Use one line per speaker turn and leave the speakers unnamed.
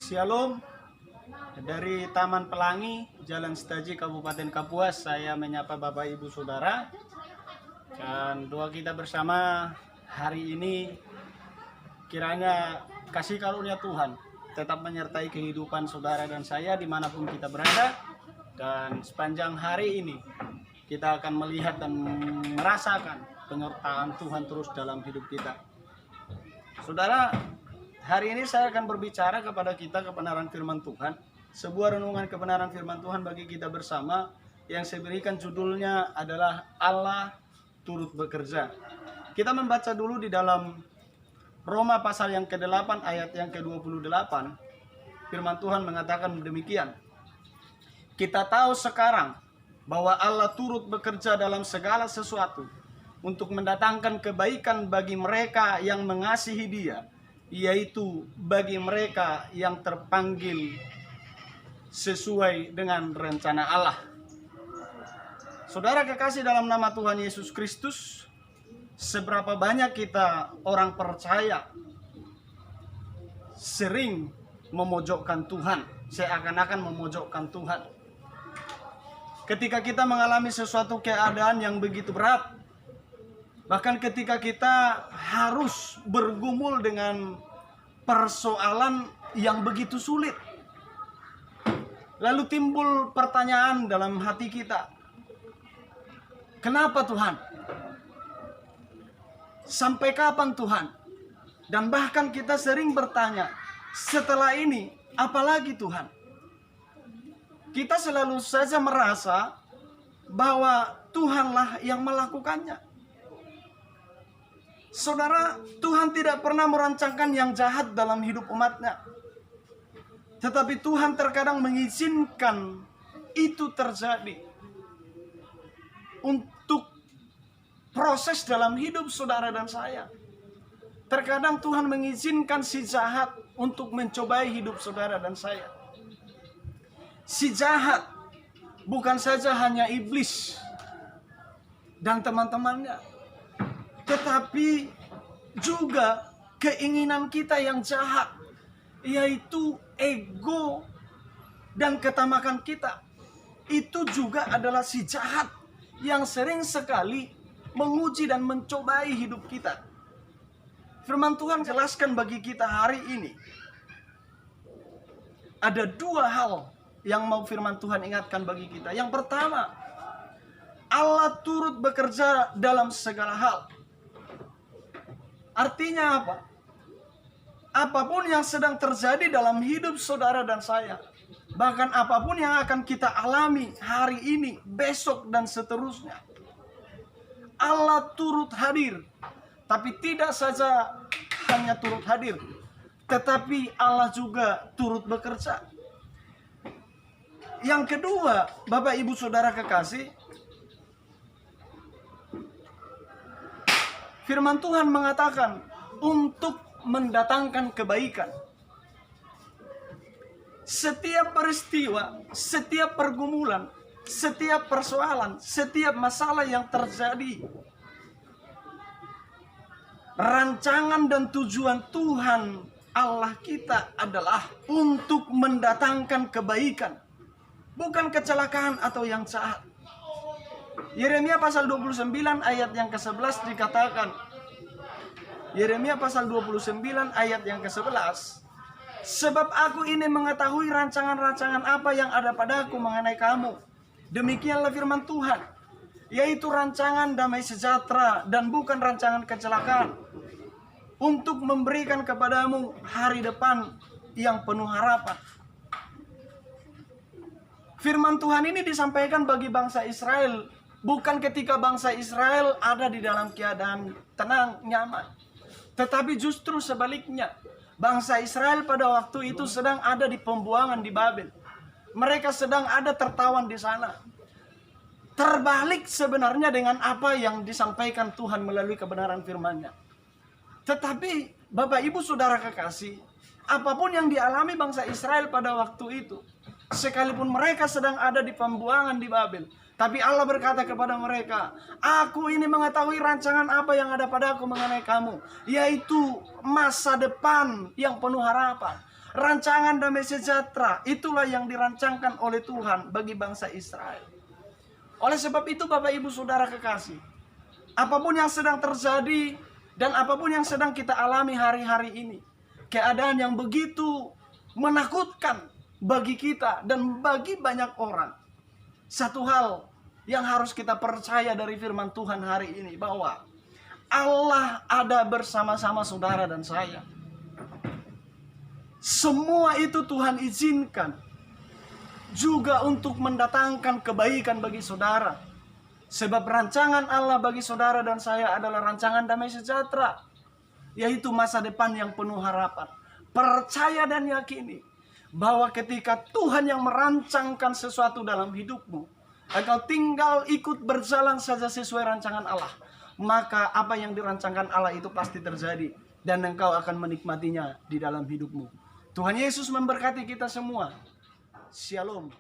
Shalom dari Taman Pelangi, Jalan Setaji, Kabupaten Kapuas. Saya menyapa Bapak Ibu Saudara dan doa kita bersama hari ini, kiranya kasih karunia Tuhan tetap menyertai kehidupan saudara dan saya dimanapun kita berada, dan sepanjang hari ini kita akan melihat dan merasakan penyertaan Tuhan terus dalam hidup kita. Saudara, hari ini saya akan berbicara kepada kita kebenaran firman Tuhan, sebuah renungan kebenaran firman Tuhan bagi kita bersama yang saya berikan judulnya adalah Allah turut bekerja. Kita membaca dulu di dalam Roma pasal yang ke-8 ayat yang ke-28. Firman Tuhan mengatakan demikian. Kita tahu sekarang bahwa Allah turut bekerja dalam segala sesuatu untuk mendatangkan kebaikan bagi mereka yang mengasihi Dia, yaitu bagi mereka yang terpanggil sesuai dengan rencana Allah. Saudara kekasih dalam nama Tuhan Yesus Kristus, seberapa banyak kita orang percaya sering memojokkan Tuhan, seakan-akan memojokkan Tuhan. Ketika kita mengalami sesuatu keadaan yang begitu berat, bahkan ketika kita harus bergumul dengan persoalan yang begitu sulit, lalu timbul pertanyaan dalam hati kita, kenapa Tuhan? Sampai kapan Tuhan? Dan bahkan kita sering bertanya, setelah ini apalagi Tuhan? Kita selalu saja merasa bahwa Tuhanlah yang melakukannya. Saudara, Tuhan tidak pernah merancangkan yang jahat dalam hidup umatnya. Tetapi Tuhan terkadang mengizinkan itu terjadi untuk proses dalam hidup saudara dan saya. Terkadang Tuhan mengizinkan si jahat untuk mencobai hidup saudara dan saya. Si jahat bukan saja hanya iblis dan teman-temannya, tetapi juga keinginan kita yang jahat, yaitu ego dan ketamakan kita. Itu juga adalah si jahat yang sering sekali menguji dan mencobai hidup kita. Firman Tuhan jelaskan bagi kita hari ini, ada dua hal yang mau firman Tuhan ingatkan bagi kita. Yang pertama, Allah turut bekerja dalam segala hal. Artinya apa? Apapun yang sedang terjadi dalam hidup saudara dan saya, bahkan apapun yang akan kita alami hari ini, besok, dan seterusnya, Allah turut hadir. Tapi tidak saja hanya turut hadir, tetapi Allah juga turut bekerja. Yang kedua, Bapak Ibu Saudara kekasih, firman Tuhan mengatakan untuk mendatangkan kebaikan. Setiap peristiwa, setiap pergumulan, setiap persoalan, setiap masalah yang terjadi, rancangan dan tujuan Tuhan Allah kita adalah untuk mendatangkan kebaikan, bukan kecelakaan atau yang jahat. Yeremia pasal 29 ayat yang ke-11 dikatakan, Yeremia pasal 29 ayat yang ke-11, sebab aku ini mengetahui rancangan-rancangan apa yang ada padaku mengenai kamu. Demikianlah firman Tuhan, yaitu rancangan damai sejahtera dan bukan rancangan kecelakaan, untuk memberikan kepadamu hari depan yang penuh harapan. Firman Tuhan ini disampaikan bagi bangsa Israel, bukan ketika bangsa Israel ada di dalam keadaan tenang, nyaman. Tetapi justru sebaliknya, bangsa Israel pada waktu itu sedang ada di pembuangan di Babel. Mereka sedang ada tertawan di sana. Terbalik sebenarnya dengan apa yang disampaikan Tuhan melalui kebenaran firman-Nya. Tetapi Bapak Ibu Saudara kekasih, apapun yang dialami bangsa Israel pada waktu itu, sekalipun mereka sedang ada di pembuangan di Babel, tapi Allah berkata kepada mereka, aku ini mengetahui rancangan apa yang ada padaku mengenai kamu, yaitu masa depan yang penuh harapan. Rancangan damai sejahtera itulah yang dirancangkan oleh Tuhan bagi bangsa Israel. Oleh sebab itu Bapak Ibu Saudara kekasih, apapun yang sedang terjadi dan apapun yang sedang kita alami hari-hari ini, keadaan yang begitu menakutkan bagi kita dan bagi banyak orang. Satu hal yang harus kita percaya dari firman Tuhan hari ini, bahwa Allah ada bersama-sama saudara dan saya. Semua itu Tuhan izinkan juga untuk mendatangkan kebaikan bagi saudara. Sebab rancangan Allah bagi saudara dan saya adalah rancangan damai sejahtera, yaitu masa depan yang penuh harapan. Percaya dan yakini bahwa ketika Tuhan yang merancangkan sesuatu dalam hidupmu, engkau tinggal ikut berjalan saja sesuai rancangan Allah, maka apa yang dirancangkan Allah itu pasti terjadi dan engkau akan menikmatinya di dalam hidupmu. Tuhan Yesus memberkati kita semua. Shalom.